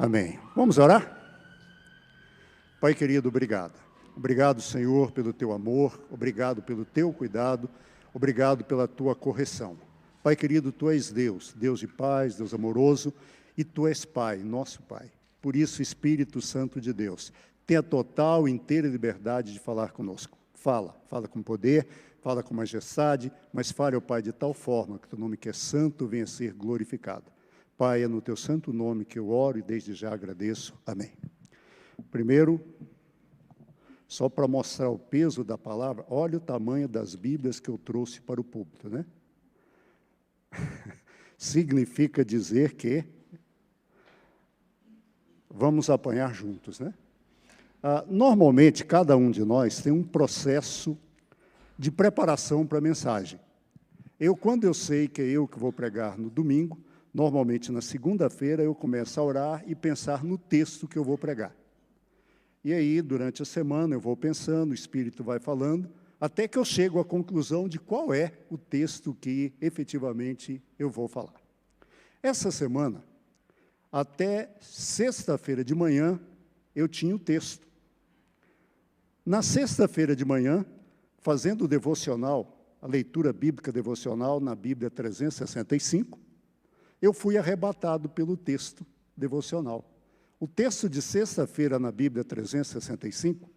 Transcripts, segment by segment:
Amém. Vamos orar? Pai querido, obrigado. Obrigado, Senhor, pelo teu amor, obrigado pelo teu cuidado, obrigado pela tua correção. Pai querido, tu és Deus, Deus de paz, Deus amoroso, e tu és Pai, nosso Pai. Por isso, Espírito Santo de Deus, tenha total e inteira liberdade de falar conosco. Fala com poder, fala com majestade, mas fale, ó Pai, de tal forma que teu nome que é santo venha a ser glorificado. Pai, é no teu santo nome que eu oro e desde já agradeço. Amém. Primeiro, só para mostrar o peso da palavra, olha o tamanho das Bíblias que eu trouxe para o púlpito, né? Significa dizer que vamos apanhar juntos, né? Normalmente, cada um de nós tem um processo de preparação para a mensagem. Quando eu sei que é eu que vou pregar no domingo, normalmente na segunda-feira eu começo a orar e pensar no texto que eu vou pregar. E aí, durante a semana, eu vou pensando, o Espírito vai falando, até que eu chego à conclusão de qual é o texto que efetivamente eu vou falar. Essa semana, até sexta-feira de manhã, eu tinha o texto. Na sexta-feira de manhã, fazendo o devocional, a leitura bíblica devocional na Bíblia 365, eu fui arrebatado pelo texto devocional. O texto de sexta-feira na Bíblia 365,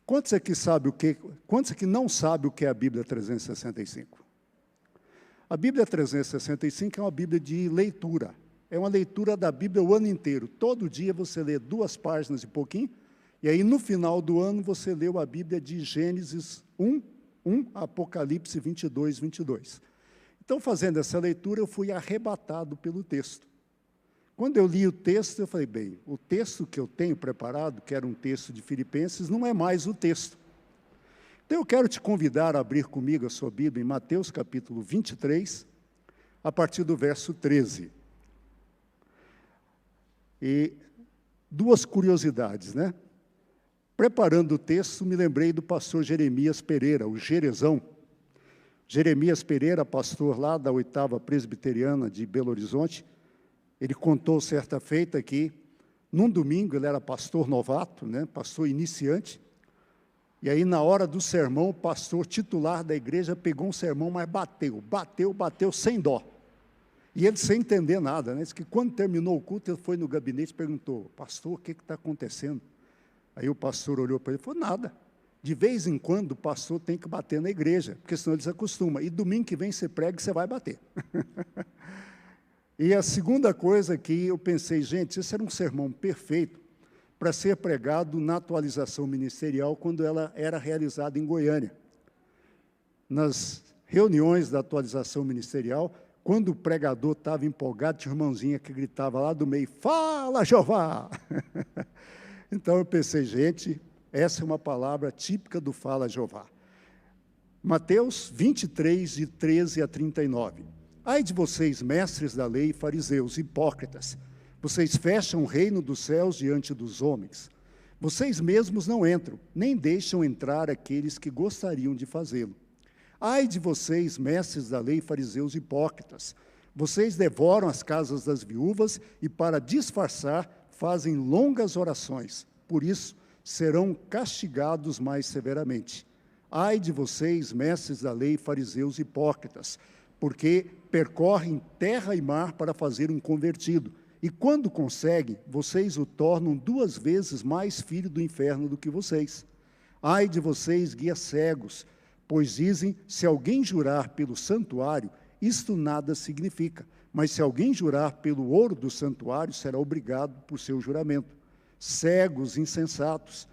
quantos aqui não sabem o que é a Bíblia 365? A Bíblia 365 é uma Bíblia de leitura. É uma leitura da Bíblia o ano inteiro. Todo dia você lê 2 páginas e pouquinho, e aí no final do ano você leu a Bíblia de Gênesis 1, Apocalipse 22, 22. Então, fazendo essa leitura, eu fui arrebatado pelo texto. Quando eu li o texto, eu falei, bem, o texto que eu tenho preparado, que era um texto de Filipenses, não é mais o texto. Então, eu quero te convidar a abrir comigo a sua Bíblia em Mateus capítulo 23, a partir do verso 13. E 2 curiosidades, né? Preparando o texto, me lembrei do pastor Jeremias Pereira, o Jerezão. Jeremias Pereira, pastor lá da 8ª Presbiteriana de Belo Horizonte, ele contou certa feita que, num domingo, ele era pastor novato, né, pastor iniciante, e aí, na hora do sermão, o pastor titular da igreja pegou um sermão, mas bateu sem dó. E ele sem entender nada, né? Diz que quando terminou o culto, ele foi no gabinete e perguntou, pastor, o que está acontecendo? Aí o pastor olhou para ele e falou, nada. De vez em quando o pastor tem que bater na igreja, porque senão ele se acostuma. E domingo que vem você prega e você vai bater. E a segunda coisa que eu pensei, gente, esse era um sermão perfeito para ser pregado na atualização ministerial quando ela era realizada em Goiânia. Nas reuniões da atualização ministerial, quando o pregador estava empolgado, tinha uma irmãzinha que gritava lá do meio, fala, Jeová! Então eu pensei, gente, essa é uma palavra típica do Fala Jeová. Mateus 23, de 13 a 39. Ai de vocês, mestres da lei, fariseus, hipócritas, vocês fecham o reino dos céus diante dos homens. Vocês mesmos não entram, nem deixam entrar aqueles que gostariam de fazê-lo. Ai de vocês, mestres da lei, fariseus, hipócritas, vocês devoram as casas das viúvas e, para disfarçar, fazem longas orações. Por isso, serão castigados mais severamente. Ai de vocês, mestres da lei, fariseus hipócritas, porque percorrem terra e mar para fazer um convertido, e quando conseguem, vocês o tornam 2 vezes mais filho do inferno do que vocês. Ai de vocês, guias cegos, pois dizem, se alguém jurar pelo santuário, isto nada significa, mas se alguém jurar pelo ouro do santuário, será obrigado por seu juramento. Cegos, insensatos,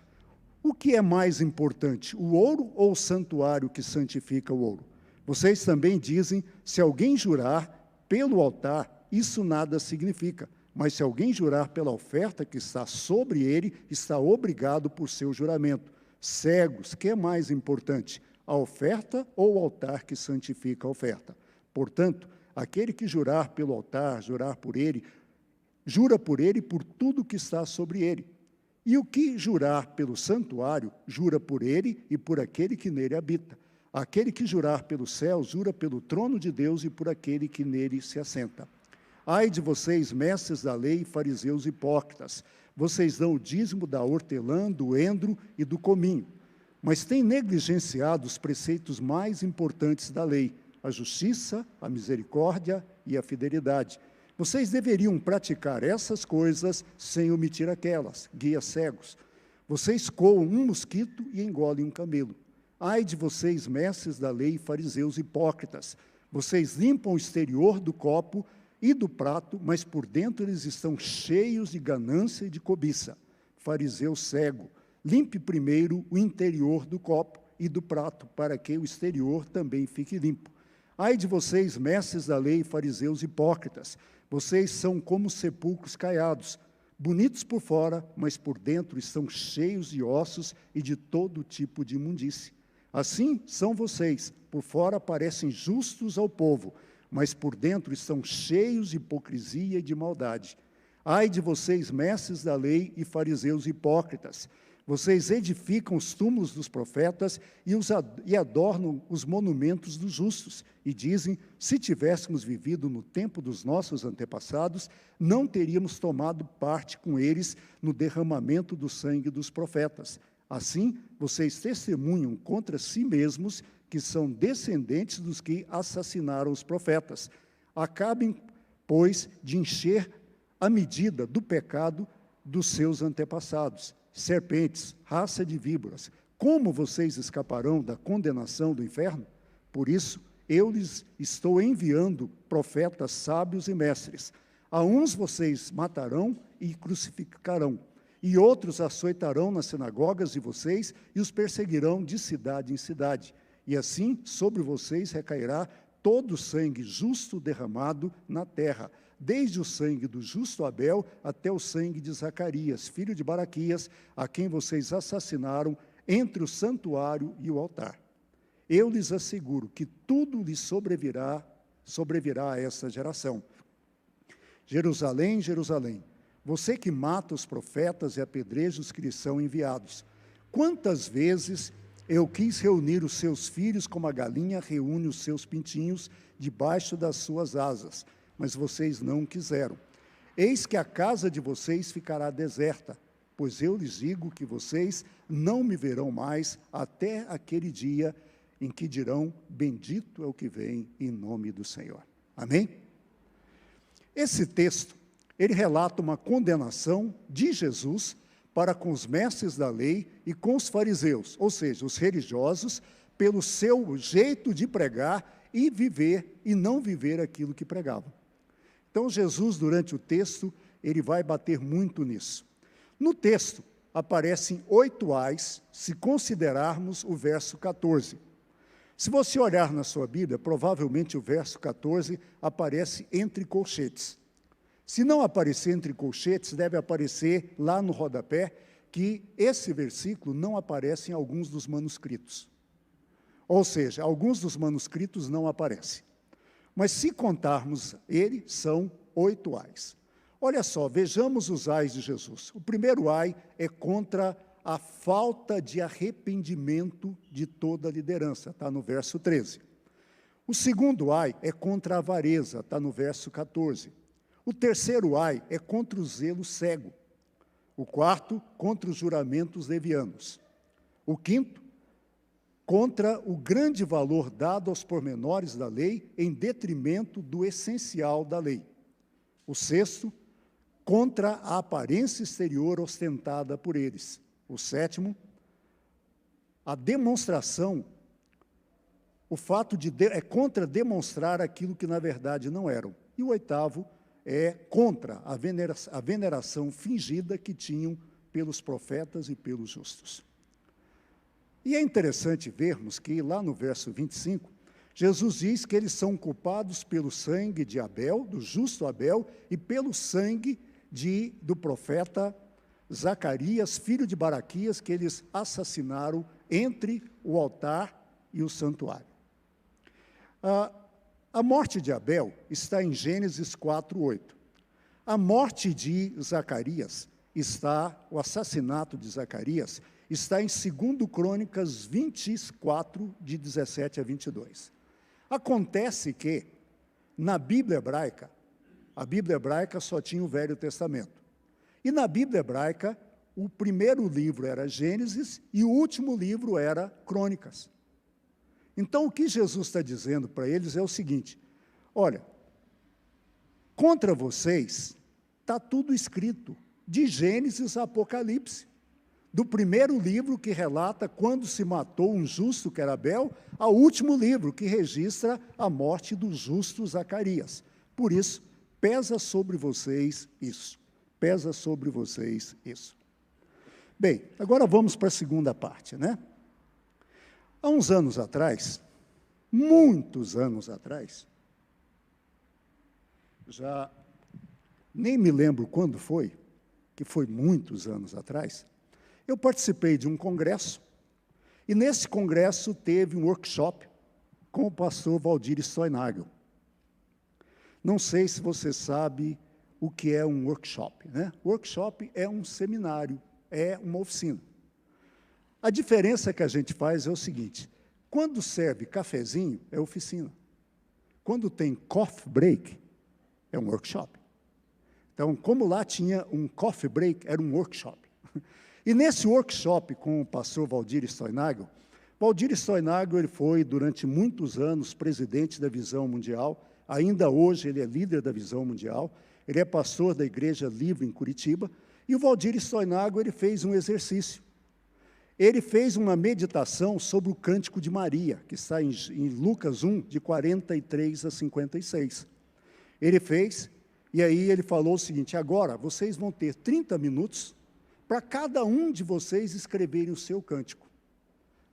o que é mais importante, o ouro ou o santuário que santifica o ouro? Vocês também dizem, se alguém jurar pelo altar, isso nada significa, mas se alguém jurar pela oferta que está sobre ele, está obrigado por seu juramento. Cegos, que é mais importante, a oferta ou o altar que santifica a oferta? Portanto, aquele que jurar pelo altar, jurar por ele, jura por ele e por tudo que está sobre ele. E o que jurar pelo santuário, jura por ele e por aquele que nele habita. Aquele que jurar pelo céu, jura pelo trono de Deus e por aquele que nele se assenta. Ai de vocês, mestres da lei, fariseus hipócritas, vocês dão o dízimo da hortelã, do endro e do cominho, mas têm negligenciado os preceitos mais importantes da lei, a justiça, a misericórdia e a fidelidade. Vocês deveriam praticar essas coisas sem omitir aquelas, guias cegos. Vocês coam um mosquito e engolem um camelo. Ai de vocês, mestres da lei, fariseus hipócritas, vocês limpam o exterior do copo e do prato, mas por dentro eles estão cheios de ganância e de cobiça. Fariseu cego, limpe primeiro o interior do copo e do prato, para que o exterior também fique limpo. Ai de vocês, mestres da lei, fariseus hipócritas, vocês são como sepulcros caiados, bonitos por fora, mas por dentro estão cheios de ossos e de todo tipo de imundície. Assim são vocês, por fora parecem justos ao povo, mas por dentro estão cheios de hipocrisia e de maldade. Ai de vocês, mestres da lei e fariseus hipócritas, vocês edificam os túmulos dos profetas e adornam os monumentos dos justos, e dizem, se tivéssemos vivido no tempo dos nossos antepassados, não teríamos tomado parte com eles no derramamento do sangue dos profetas. Assim, vocês testemunham contra si mesmos que são descendentes dos que assassinaram os profetas. Acabem, pois, de encher a medida do pecado dos seus antepassados. Serpentes, raça de víboras, como vocês escaparão da condenação do inferno? Por isso, eu lhes estou enviando profetas sábios e mestres. A uns vocês matarão e crucificarão, e outros açoitarão nas sinagogas de vocês e os perseguirão de cidade em cidade. E assim, sobre vocês recairá todo o sangue justo derramado na terra, desde o sangue do justo Abel até o sangue de Zacarias, filho de Baraquias, a quem vocês assassinaram entre o santuário e o altar. Eu lhes asseguro que tudo lhes sobrevirá a essa geração. Jerusalém, Jerusalém, você que mata os profetas e apedreja os que lhes são enviados. Quantas vezes eu quis reunir os seus filhos como a galinha reúne os seus pintinhos debaixo das suas asas, mas vocês não quiseram. Eis que a casa de vocês ficará deserta, pois eu lhes digo que vocês não me verão mais até aquele dia em que dirão, bendito é o que vem em nome do Senhor. Amém? Esse texto, ele relata uma condenação de Jesus para com os mestres da lei e com os fariseus, ou seja, os religiosos, pelo seu jeito de pregar e viver, e não viver aquilo que pregavam. Então, Jesus, durante o texto, ele vai bater muito nisso. No texto, aparecem 8 ais, se considerarmos o verso 14. Se você olhar na sua Bíblia, provavelmente o verso 14 aparece entre colchetes. Se não aparecer entre colchetes, deve aparecer lá no rodapé, que esse versículo não aparece em alguns dos manuscritos. Ou seja, alguns dos manuscritos não aparecem. Mas se contarmos ele, são 8 ais. Olha só, vejamos os ais de Jesus. O primeiro ai é contra a falta de arrependimento de toda a liderança, está no verso 13. O segundo ai é contra a avareza, está no verso 14. O terceiro ai é contra o zelo cego. O quarto, contra os juramentos levianos. O quinto, contra o grande valor dado aos pormenores da lei, em detrimento do essencial da lei. O sexto, contra a aparência exterior ostentada por eles. O sétimo, a demonstração, o fato é contra demonstrar aquilo que na verdade não eram. E o oitavo é contra a veneração fingida que tinham pelos profetas e pelos justos. E é interessante vermos que lá no verso 25, Jesus diz que eles são culpados pelo sangue de Abel, do justo Abel, e pelo sangue do profeta Zacarias, filho de Baraquias, que eles assassinaram entre o altar e o santuário. A morte de Abel está em Gênesis 4:8. A morte de Zacarias o assassinato de Zacarias está em 2 Crônicas 24, de 17 a 22. Acontece que, na Bíblia hebraica, A Bíblia hebraica só tinha o Velho Testamento. E na Bíblia hebraica, o primeiro livro era Gênesis e o último livro era Crônicas. Então, o que Jesus está dizendo para eles é o seguinte: olha, contra vocês está tudo escrito, de Gênesis a Apocalipse. Do primeiro livro que relata quando se matou um justo, que era Abel, ao último livro que registra a morte do justo Zacarias. Por isso, pesa sobre vocês isso. Pesa sobre vocês isso. Bem, agora vamos para a segunda parte, né? Há uns anos atrás, muitos anos atrás, já nem me lembro quando foi, que foi muitos anos atrás, eu participei de um congresso, e nesse congresso teve um workshop com o pastor Valdir Stoinagel. Não sei se você sabe o que é um workshop, né? Workshop é um seminário, é uma oficina. A diferença que a gente faz é o seguinte: quando serve cafezinho, é oficina. Quando tem coffee break, é um workshop. Então, como lá tinha um coffee break, era um workshop. E nesse workshop com o pastor Valdir Stoinagel ele foi, durante muitos anos, presidente da Visão Mundial, ainda hoje ele é líder da Visão Mundial, ele é pastor da Igreja Livre em Curitiba, e o Valdir Stoinagel ele fez um exercício. Ele fez uma meditação sobre o Cântico de Maria, que está em Lucas 1, de 43 a 56. Ele fez, e aí ele falou o seguinte: agora vocês vão ter 30 minutos para cada um de vocês escreverem o seu cântico.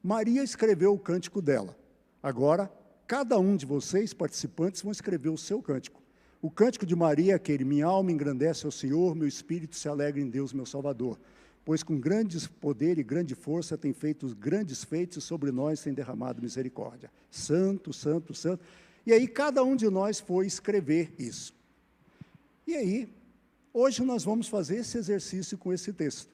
Maria escreveu o cântico dela. Agora, cada um de vocês, participantes, vão escrever o seu cântico. O cântico de Maria é aquele: minha alma engrandece ao Senhor, meu espírito se alegra em Deus, meu Salvador. Pois com grande poder e grande força tem feito grandes feitos, e sobre nós tem derramado misericórdia. Santo, santo, santo. E aí cada um de nós foi escrever isso. E aí, hoje nós vamos fazer esse exercício com esse texto.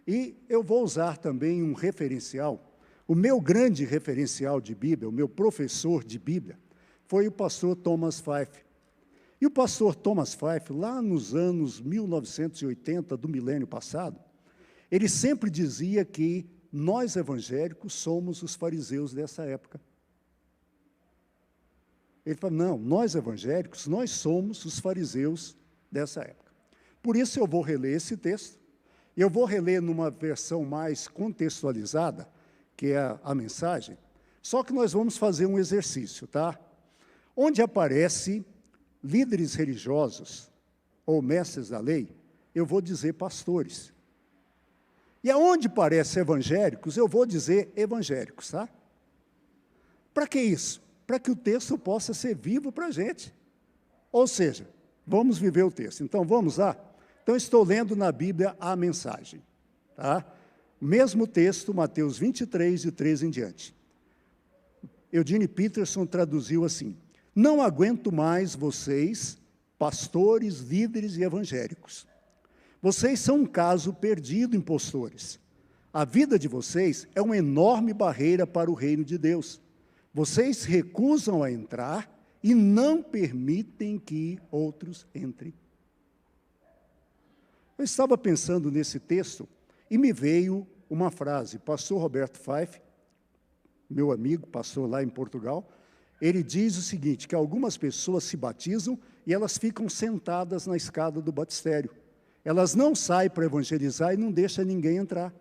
E eu vou usar também um referencial. O meu grande referencial de Bíblia, o meu professor de Bíblia, foi o pastor Thomas Fife. E o pastor Thomas Fife, lá nos anos 1980, do milênio passado, ele sempre dizia que nós evangélicos somos os fariseus dessa época. Ele fala: não, nós evangélicos, nós somos os fariseus dessa época. Por isso eu vou reler esse texto, e eu vou reler numa versão mais contextualizada, que é a mensagem, só que nós vamos fazer um exercício, tá? Onde aparece líderes religiosos ou mestres da lei, eu vou dizer pastores. E aonde parece evangélicos, eu vou dizer evangélicos, tá? Para que isso? Para que o texto possa ser vivo para a gente. Ou seja, vamos viver o texto. Então, vamos lá? Então, estou lendo na Bíblia a mensagem, tá? Mesmo texto, Mateus 23, de 13 em diante. Eugene Peterson traduziu assim: não aguento mais vocês, pastores, líderes e evangélicos. Vocês são um caso perdido, impostores. A vida de vocês é uma enorme barreira para o reino de Deus. Vocês recusam a entrar e não permitem que outros entrem. Eu estava pensando nesse texto e me veio uma frase. Pastor Roberto Fife, meu amigo, pastor lá em Portugal, ele diz o seguinte, que algumas pessoas se batizam e elas ficam sentadas na escada do batistério. Elas não saem para evangelizar e não deixam ninguém entrar.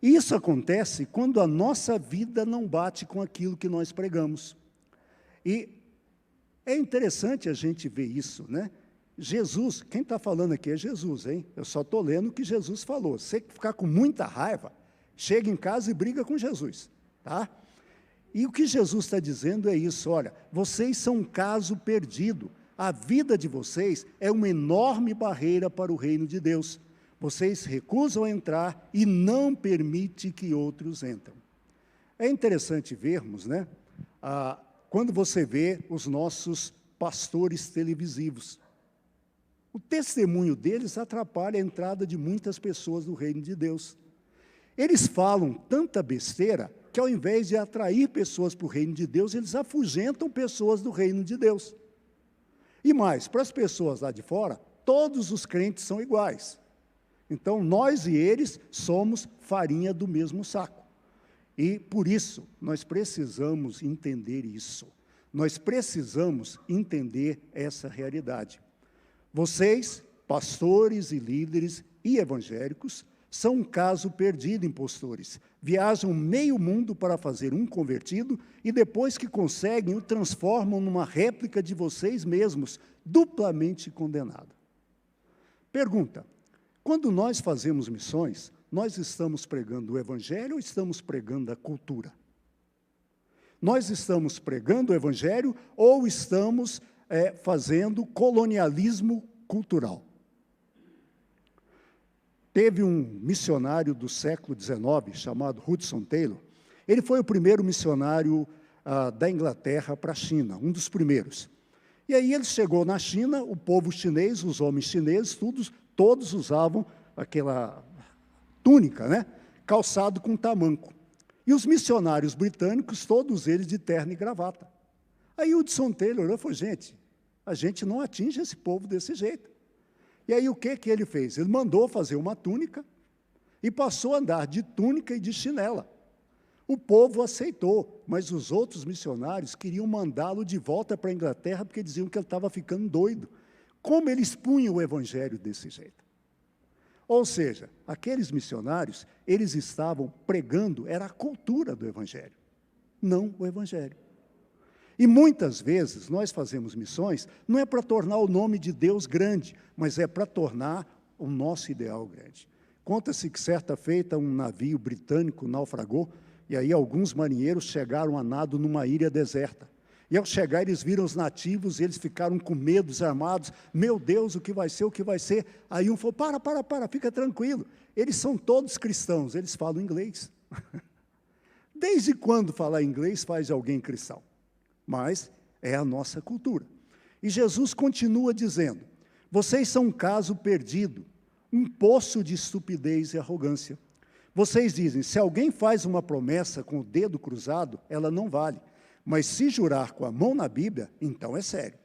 Isso acontece quando a nossa vida não bate com aquilo que nós pregamos. E é interessante a gente ver isso, né? Jesus, quem está falando aqui é Jesus, hein? Eu só estou lendo o que Jesus falou. Você que ficar com muita raiva, chega em casa e briga com Jesus, tá? E o que Jesus está dizendo é isso: olha, vocês são um caso perdido. A vida de vocês é uma enorme barreira para o reino de Deus. Vocês recusam a entrar e não permitem que outros entrem. É interessante vermos, né? Quando você vê os nossos pastores televisivos. O testemunho deles atrapalha a entrada de muitas pessoas no reino de Deus. Eles falam tanta besteira que, ao invés de atrair pessoas para o reino de Deus, eles afugentam pessoas do reino de Deus. E mais, para as pessoas lá de fora, todos os crentes são iguais. Então, nós e eles somos farinha do mesmo saco. E, por isso, nós precisamos entender isso. Nós precisamos entender essa realidade. Vocês, pastores e líderes e evangélicos, são um caso perdido, impostores. Viajam meio mundo para fazer um convertido e, depois que conseguem, o transformam numa réplica de vocês mesmos, duplamente condenada. Pergunta: quando nós fazemos missões, nós estamos pregando o Evangelho ou estamos pregando a cultura? Nós estamos pregando o Evangelho ou estamos fazendo colonialismo cultural? Teve um missionário do século XIX, chamado Hudson Taylor. Ele foi o primeiro missionário da Inglaterra para a China, um dos primeiros. E aí ele chegou na China, o povo chinês, os homens chineses, todos usavam aquela túnica, né? Calçado com tamanco. E os missionários britânicos, todos eles de terno e gravata. Aí Hudson Taylor olhou e falou: gente, a gente não atinge esse povo desse jeito. E aí o que ele fez? Ele mandou fazer uma túnica e passou a andar de túnica e de chinela. O povo aceitou, mas os outros missionários queriam mandá-lo de volta para a Inglaterra porque diziam que ele estava ficando doido. Como ele expunha o Evangelho desse jeito? Ou seja, aqueles missionários, eles estavam pregando, era a cultura do Evangelho, não o Evangelho. E muitas vezes nós fazemos missões, não é para tornar o nome de Deus grande, mas é para tornar o nosso ideal grande. Conta-se que certa feita um navio britânico naufragou, e aí alguns marinheiros chegaram a nado numa ilha deserta. E ao chegar eles viram os nativos, e eles ficaram com medo, desarmados. Meu Deus, o que vai ser, o que vai ser? Aí um falou: para, fica tranquilo. Eles são todos cristãos, eles falam inglês. Desde quando falar inglês faz alguém cristão? Mas é a nossa cultura. E Jesus continua dizendo: vocês são um caso perdido, um poço de estupidez e arrogância. Vocês dizem: se alguém faz uma promessa com o dedo cruzado, ela não vale. Mas se jurar com a mão na Bíblia, então é sério.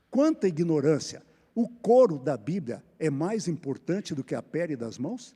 Quanta ignorância! O couro da Bíblia é mais importante do que a pele das mãos?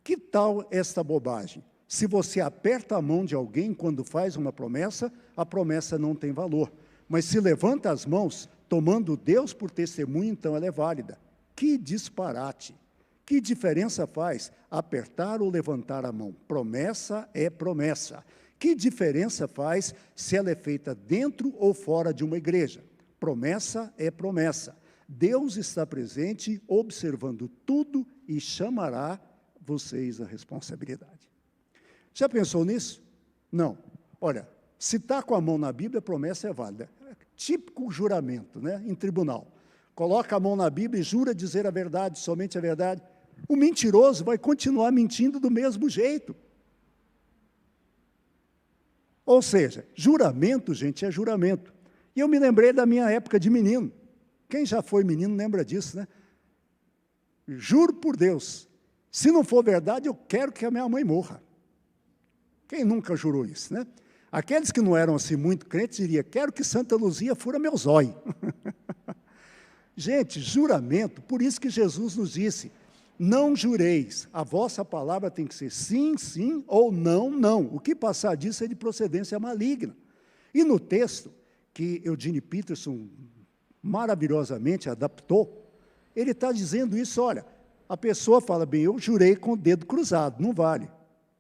Que tal esta bobagem? Se você aperta a mão de alguém quando faz uma promessa, a promessa não tem valor. Mas se levanta as mãos, tomando Deus por testemunho, então ela é válida. Que disparate! Que diferença faz apertar ou levantar a mão? Promessa é promessa. Que diferença faz se ela é feita dentro ou fora de uma igreja? Promessa é promessa. Deus está presente, observando tudo e chamará vocês à responsabilidade. Já pensou nisso? Não. Olha, se está com a mão na Bíblia, a promessa é válida. É típico juramento, né, em tribunal. Coloca a mão na Bíblia e jura dizer a verdade, somente a verdade. O mentiroso vai continuar mentindo do mesmo jeito. Ou seja, juramento, gente, é juramento. E eu me lembrei da minha época de menino. Quem já foi menino lembra disso, né? Juro por Deus, se não for verdade, eu quero que a minha mãe morra. Quem nunca jurou isso, né? Aqueles que não eram assim muito crentes diriam: quero que Santa Luzia fura meu zóio. Gente, juramento, por isso que Jesus nos disse: não jureis, a vossa palavra tem que ser sim, sim, ou não, não. O que passar disso é de procedência maligna. E no texto, que Eugene Peterson maravilhosamente adaptou, ele está dizendo isso: olha, a pessoa fala: bem, eu jurei com o dedo cruzado, não vale.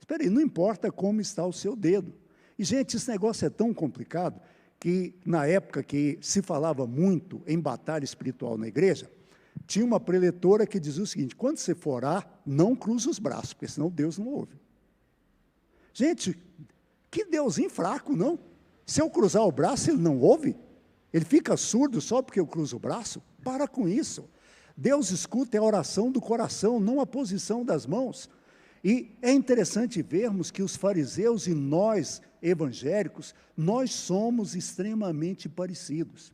Espera aí, não importa como está o seu dedo. E, gente, esse negócio é tão complicado que, na época que se falava muito em batalha espiritual na igreja, tinha uma preletora que dizia o seguinte: quando você for orar, não cruza os braços, porque senão Deus não ouve. Gente, que Deusinho fraco, não? Se eu cruzar o braço, ele não ouve? Ele fica surdo só porque eu cruzo o braço? Para com isso. Deus escuta a oração do coração, não a posição das mãos. E é interessante vermos que os fariseus e nós, evangélicos, nós somos extremamente parecidos.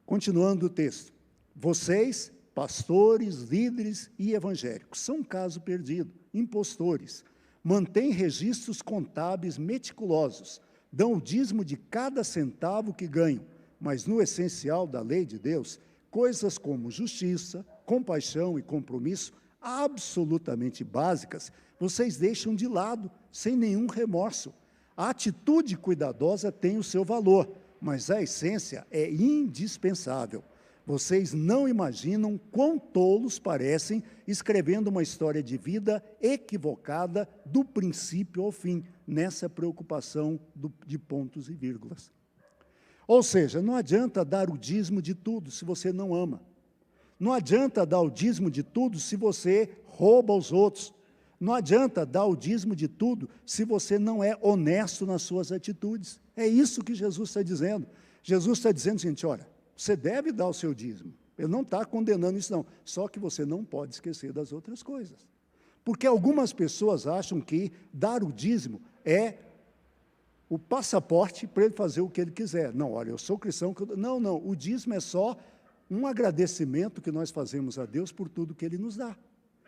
Continuando o texto. Vocês, pastores, líderes e evangélicos, são um caso perdido, impostores. Mantêm registros contábeis meticulosos, dão o dízimo de cada centavo que ganham, mas no essencial da lei de Deus, coisas como justiça, compaixão e compromisso, absolutamente básicas, vocês deixam de lado, sem nenhum remorso. A atitude cuidadosa tem o seu valor, mas a essência é indispensável. Vocês não imaginam quão tolos parecem escrevendo uma história de vida equivocada do princípio ao fim, nessa preocupação de pontos e vírgulas. Ou seja, não adianta dar o dízimo de tudo se você não ama. Não adianta dar o dízimo de tudo se você rouba aos outros. Não adianta dar o dízimo de tudo se você não é honesto nas suas atitudes. É isso que Jesus está dizendo. Jesus está dizendo o seguinte, olha, você deve dar o seu dízimo. Ele não está condenando isso, não. Só que você não pode esquecer das outras coisas. Porque algumas pessoas acham que dar o dízimo é o passaporte para ele fazer o que ele quiser. Não, olha, eu sou cristão. Não, não, o dízimo é só um agradecimento que nós fazemos a Deus por tudo que Ele nos dá.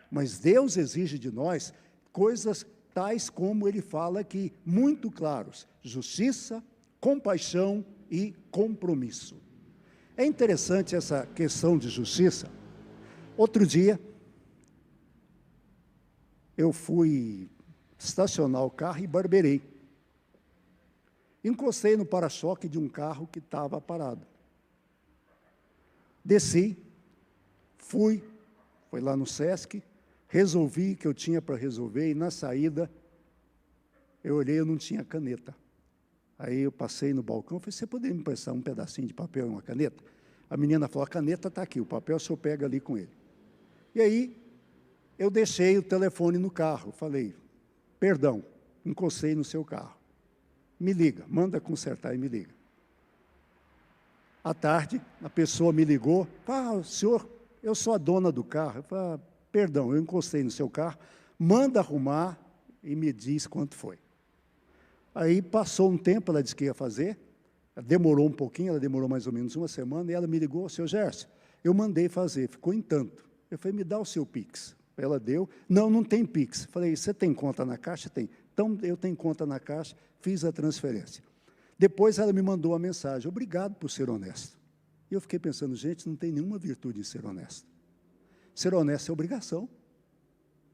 Mas Deus exige de nós coisas tais como Ele fala aqui, muito claros: justiça, compaixão e compromisso. É interessante essa questão de justiça. Outro dia, eu fui estacionar o carro e barbeirei. Encostei no para-choque de um carro que estava parado. Desci, fui lá no Sesc, resolvi o que eu tinha para resolver, e na saída, eu olhei, eu não tinha caneta. Aí eu passei no balcão, falei, você poderia me emprestar um pedacinho de papel e uma caneta? A menina falou, a caneta está aqui, o papel o senhor pega ali com ele. E aí, eu deixei o telefone no carro, falei, perdão, encostei no seu carro. Me liga, manda consertar e me liga. À tarde, a pessoa me ligou, senhor, eu sou a dona do carro. Eu falei, perdão, eu encostei no seu carro, manda arrumar e me diz quanto foi. Aí passou um tempo, ela disse que ia fazer, demorou um pouquinho, ela demorou mais ou menos uma semana, e ela me ligou, seu Gerson, eu mandei fazer, ficou em tanto. Eu falei, me dá o seu Pix. Ela deu, não tem Pix. Falei, você tem conta na Caixa? Tem. Então, eu tenho conta na Caixa, fiz a transferência. Depois ela me mandou a mensagem, obrigado por ser honesto. E eu fiquei pensando, gente, não tem nenhuma virtude em ser honesto. Ser honesto é obrigação.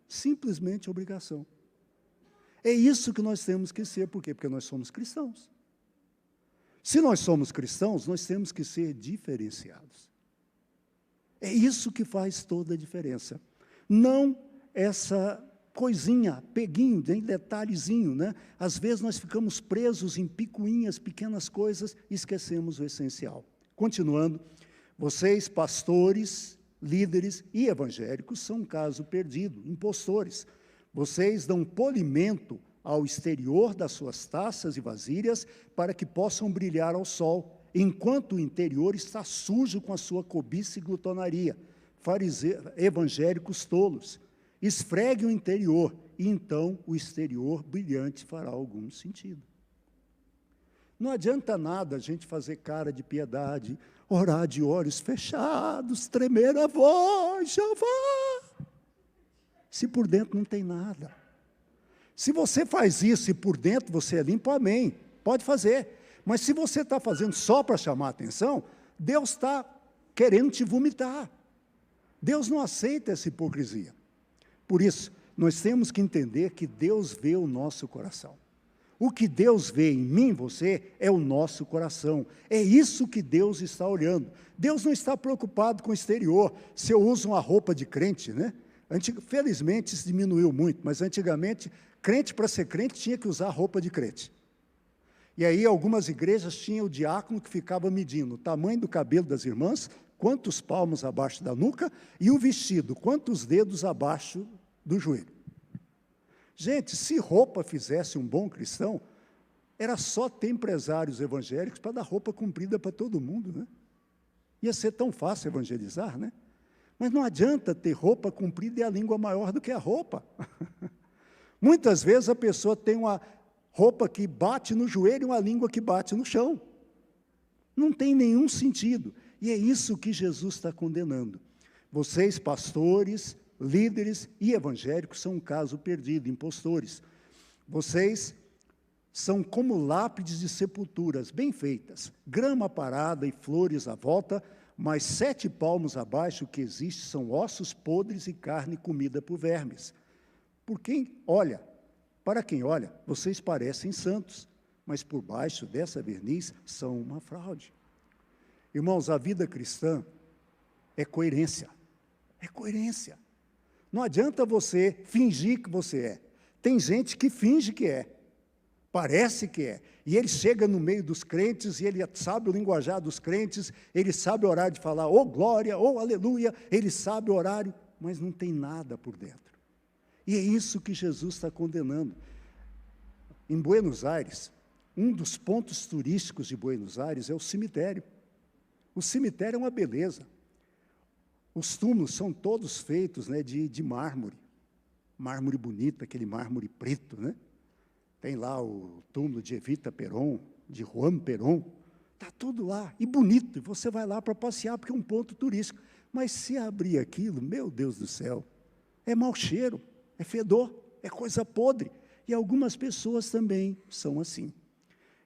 Simplesmente obrigação. É isso que nós temos que ser, por quê? Porque nós somos cristãos. Se nós somos cristãos, nós temos que ser diferenciados. É isso que faz toda a diferença. Não essa coisinha, peguinho, detalhezinho, né? Às vezes nós ficamos presos em picuinhas, pequenas coisas, e esquecemos o essencial. Continuando, vocês, pastores, líderes e evangélicos, são um caso perdido, impostores. Vocês dão polimento ao exterior das suas taças e vasilhas para que possam brilhar ao sol, enquanto o interior está sujo com a sua cobiça e glutonaria. Evangélicos tolos. Esfregue o interior, e então o exterior brilhante fará algum sentido. Não adianta nada a gente fazer cara de piedade, orar de olhos fechados, tremer a voz, Jeová, se por dentro não tem nada. Se você faz isso e por dentro você é limpo, amém, pode fazer. Mas se você está fazendo só para chamar a atenção, Deus está querendo te vomitar. Deus não aceita essa hipocrisia. Por isso, nós temos que entender que Deus vê o nosso coração. O que Deus vê em mim, você, é o nosso coração. É isso que Deus está olhando. Deus não está preocupado com o exterior. Se eu uso uma roupa de crente, né? Felizmente, isso diminuiu muito, mas antigamente, crente para ser crente tinha que usar roupa de crente. E aí, algumas igrejas tinham o diácono que ficava medindo o tamanho do cabelo das irmãs, quantos palmos abaixo da nuca, e o vestido, quantos dedos abaixo do joelho. Gente, se roupa fizesse um bom cristão, era só ter empresários evangélicos para dar roupa comprida para todo mundo, né? Ia ser tão fácil evangelizar, né? Mas não adianta ter roupa comprida e a língua maior do que a roupa. Muitas vezes a pessoa tem uma roupa que bate no joelho e uma língua que bate no chão. Não tem nenhum sentido. E é isso que Jesus está condenando. Vocês, pastores, líderes e evangélicos, são um caso perdido, impostores. Vocês são como lápides de sepulturas, bem feitas, grama parada e flores à volta, mas 7 palmos abaixo o que existe são ossos podres e carne comida por vermes. Para quem olha, vocês parecem santos, mas por baixo dessa verniz são uma fraude. Irmãos, a vida cristã é coerência. É coerência. Não adianta você fingir que você é. Tem gente que finge que é. Parece que é. E ele chega no meio dos crentes, e ele sabe o linguajar dos crentes, ele sabe o horário de falar, oh glória, oh aleluia, ele sabe o horário, mas não tem nada por dentro. E é isso que Jesus está condenando. Em Buenos Aires, um dos pontos turísticos de Buenos Aires é o cemitério. O cemitério é uma beleza. Os túmulos são todos feitos, né, de mármore. Mármore bonito, aquele mármore preto, né? Tem lá o túmulo de Evita Peron, de Juan Perón. Está tudo lá, e bonito. E você vai lá para passear, porque é um ponto turístico. Mas se abrir aquilo, meu Deus do céu, é mau cheiro, é fedor, é coisa podre. E algumas pessoas também são assim.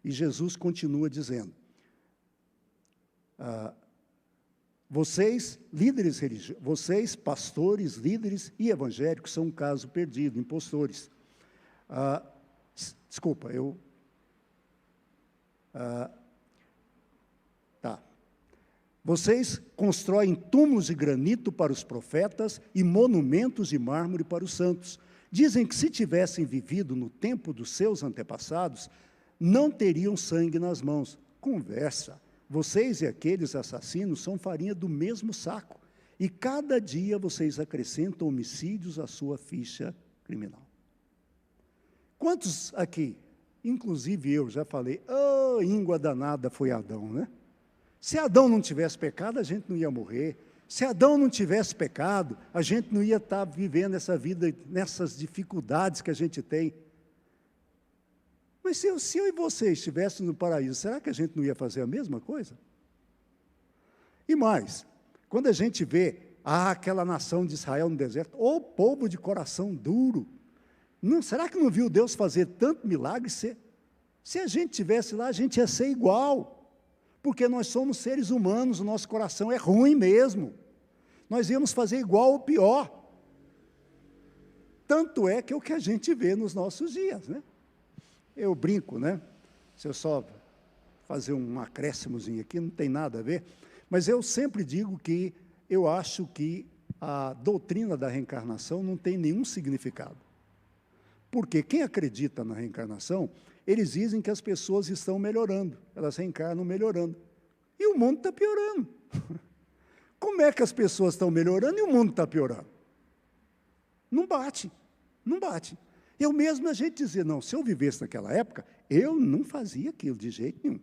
E Jesus continua dizendo, vocês, líderes religiosos, vocês, pastores, líderes e evangélicos, são um caso perdido, impostores. Desculpa, Vocês constroem túmulos de granito para os profetas e monumentos de mármore para os santos. Dizem que se tivessem vivido no tempo dos seus antepassados, não teriam sangue nas mãos. Conversa. Vocês e aqueles assassinos são farinha do mesmo saco. E cada dia vocês acrescentam homicídios à sua ficha criminal. Quantos aqui, inclusive eu, já falei, íngua danada foi Adão, né? Se Adão não tivesse pecado, a gente não ia morrer. Se Adão não tivesse pecado, a gente não ia estar vivendo essa vida, nessas dificuldades que a gente tem. Mas se eu e você estivéssemos no paraíso, será que a gente não ia fazer a mesma coisa? E mais, quando a gente vê aquela nação de Israel no deserto, o povo de coração duro, será que não viu Deus fazer tanto milagre? Se a gente estivesse lá, a gente ia ser igual. Porque nós somos seres humanos, o nosso coração é ruim mesmo. Nós íamos fazer igual ou pior. Tanto é que é o que a gente vê nos nossos dias, né? Eu brinco, né? Se eu só fazer um acréscimozinho aqui, não tem nada a ver, mas eu sempre digo que eu acho que a doutrina da reencarnação não tem nenhum significado. Porque quem acredita na reencarnação, eles dizem que as pessoas estão melhorando, elas reencarnam melhorando. E o mundo está piorando. Como é que as pessoas estão melhorando e o mundo está piorando? Não bate, não bate. Eu mesmo, a gente dizia, não, se eu vivesse naquela época, eu não fazia aquilo de jeito nenhum.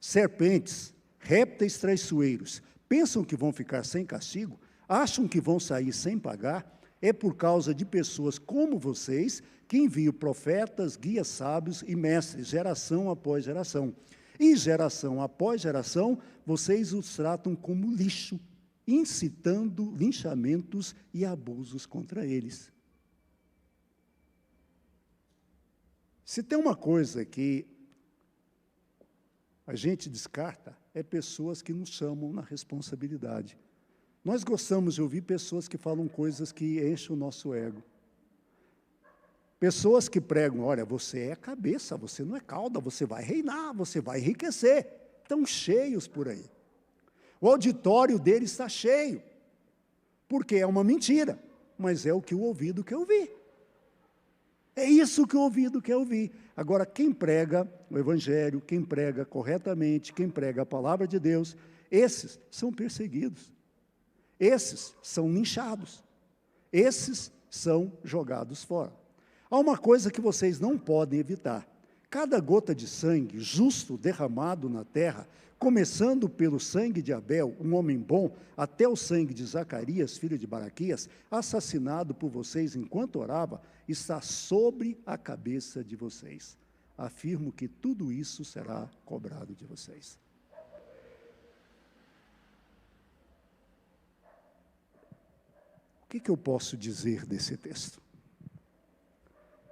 Serpentes, répteis traiçoeiros, pensam que vão ficar sem castigo, acham que vão sair sem pagar, é por causa de pessoas como vocês que enviam profetas, guias sábios e mestres, geração após geração. E geração após geração, vocês os tratam como lixo, incitando linchamentos e abusos contra eles. Se tem uma coisa que a gente descarta, é pessoas que nos chamam na responsabilidade. Nós gostamos de ouvir pessoas que falam coisas que enchem o nosso ego. Pessoas que pregam, olha, você é cabeça, você não é cauda, você vai reinar, você vai enriquecer. Estão cheios por aí. O auditório deles está cheio, porque é uma mentira, mas é o que o ouvido quer ouvir. É isso que o ouvido quer ouvir. Agora, quem prega o Evangelho, quem prega corretamente, quem prega a palavra de Deus, esses são perseguidos. Esses são linchados. Esses são jogados fora. Há uma coisa que vocês não podem evitar. Cada gota de sangue justo derramado na terra, começando pelo sangue de Abel, um homem bom, até o sangue de Zacarias, filho de Baraquias, assassinado por vocês enquanto orava, está sobre a cabeça de vocês. Afirmo que tudo isso será cobrado de vocês. O que eu posso dizer desse texto?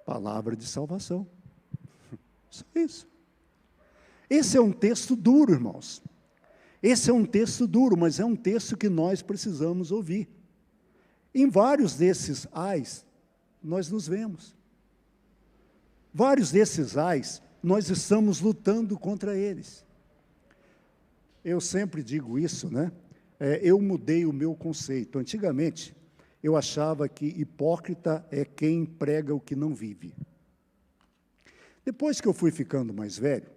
Palavra de salvação. Só isso. Esse é um texto duro, irmãos. Esse é um texto duro, mas é um texto que nós precisamos ouvir. Em vários desses ais, nós nos vemos. Vários desses ais, nós estamos lutando contra eles. Eu sempre digo isso, né? Eu mudei o meu conceito. Antigamente, eu achava que hipócrita é quem prega o que não vive. Depois que eu fui ficando mais velho,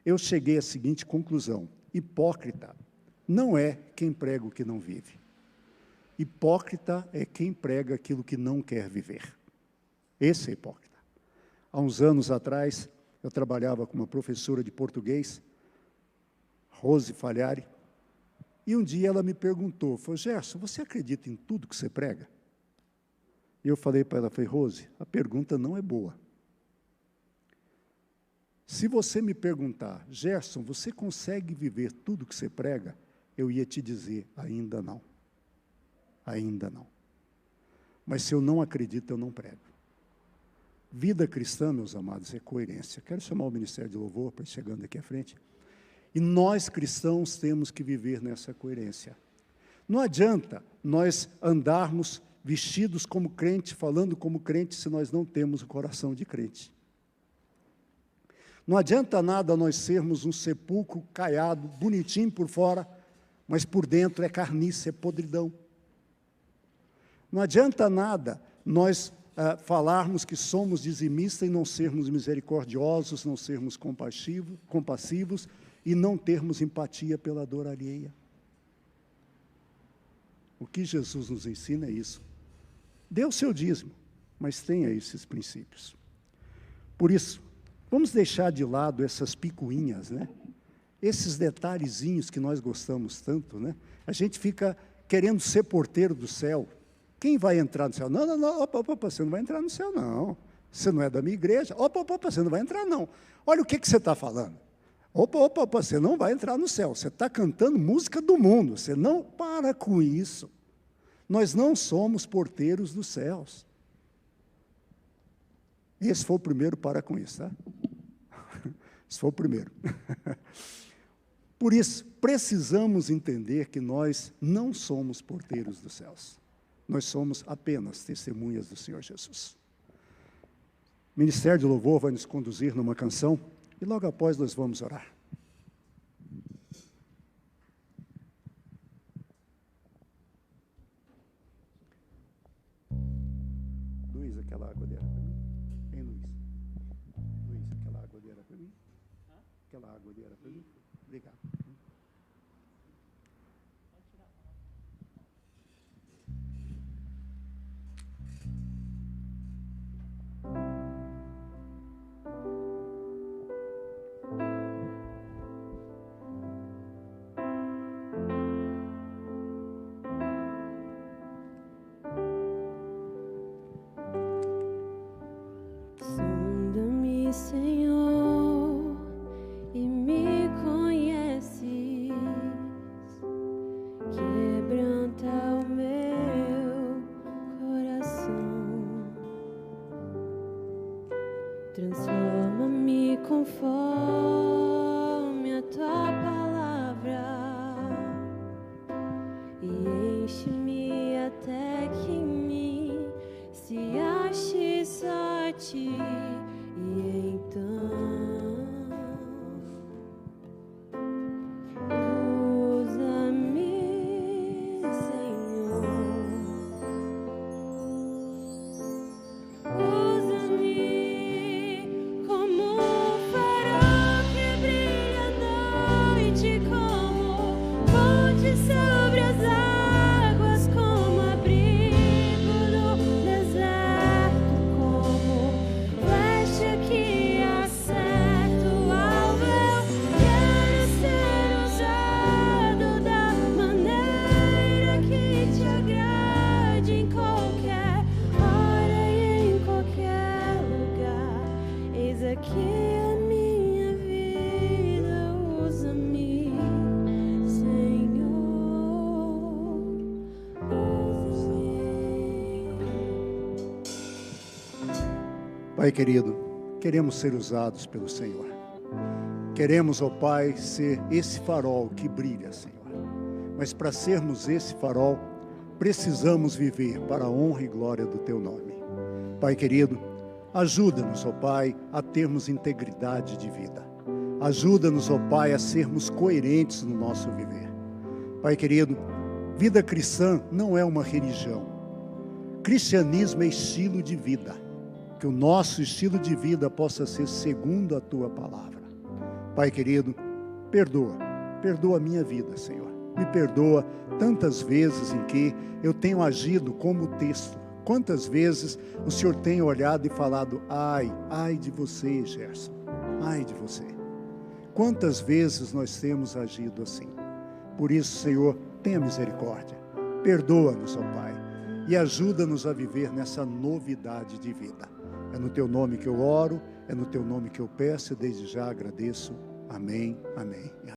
eu cheguei à seguinte conclusão: hipócrita não é quem prega o que não vive. Hipócrita é quem prega aquilo que não quer viver. Esse é hipócrita. Há uns anos atrás, eu trabalhava com uma professora de português, Rose Falhari, e um dia ela me perguntou, falou, Gerson, você acredita em tudo que você prega? E eu falei para ela, falei, Rose, a pergunta não é boa. Se você me perguntar, Gerson, você consegue viver tudo que você prega? Eu ia te dizer, ainda não. Ainda não. Mas se eu não acredito, eu não prego. Vida cristã, meus amados, é coerência. Quero chamar o Ministério de Louvor para ir chegando aqui à frente. E nós, cristãos, temos que viver nessa coerência. Não adianta nós andarmos vestidos como crente, falando como crente, se nós não temos o coração de crente. Não adianta nada nós sermos um sepulcro caiado, bonitinho por fora, mas por dentro é carniça, é podridão. Não adianta nada nós falarmos que somos dizimistas e não sermos misericordiosos, não sermos compassivos e não termos empatia pela dor alheia. O que Jesus nos ensina é isso. Dê o seu dízimo, mas tenha esses princípios. Por isso, vamos deixar de lado essas picuinhas, né? Esses detalhezinhos que nós gostamos tanto, né? A gente fica querendo ser porteiro do céu. Quem vai entrar no céu? Não, opa, você não vai entrar no céu, não. Você não é da minha igreja. Opa, você não vai entrar, não. Olha o que você está falando. Opa, você não vai entrar no céu. Você está cantando música do mundo. Você não para com isso. Nós não somos porteiros dos céus. Esse foi o primeiro para com isso, tá? Esse foi o primeiro. Por isso, precisamos entender que nós não somos porteiros dos céus. Nós somos apenas testemunhas do Senhor Jesus. O Ministério de Louvor vai nos conduzir numa canção e logo após nós vamos orar. Luiz, aquela água dela para mim? Hein, Luiz? Luiz, aquela água dela para mim? Aquela água dela para mim? Obrigado. Sonda-me, Senhor, e me conheces. Quebranta o meu coração. Transforma-me conforme a tua palavra e enche-me até que em mim se ache só ti. E então usa-me, Senhor, usa-me como um farol que brilha à noite, como ponte sobre as águas, como abrigo no deserto, como flecha que acerta o alvo. Eu quero ser usado da maneira que te agrade, em qualquer hora e em qualquer lugar. Eis aqui a minha vida, usa-me, Senhor, usa-me. Pai querido, queremos ser usados pelo Senhor. Queremos, ó Pai, ser esse farol que brilha, Senhor. Mas para sermos esse farol, precisamos viver para a honra e glória do Teu nome. Pai querido, ajuda-nos, ó Pai, a termos integridade de vida. Ajuda-nos, ó Pai, a sermos coerentes no nosso viver. Pai querido, vida cristã não é uma religião. Cristianismo é estilo de vida. Que o nosso estilo de vida possa ser segundo a Tua palavra. Pai querido, perdoa a minha vida, Senhor. Me perdoa tantas vezes em que eu tenho agido como o texto. Quantas vezes o Senhor tem olhado e falado, ai de você, Gerson, ai de você. Quantas vezes nós temos agido assim. Por isso, Senhor, tenha misericórdia. Perdoa-nos, ó Pai, e ajuda-nos a viver nessa novidade de vida. É no Teu nome que eu oro, é no Teu nome que eu peço e desde já agradeço. Amém, amém.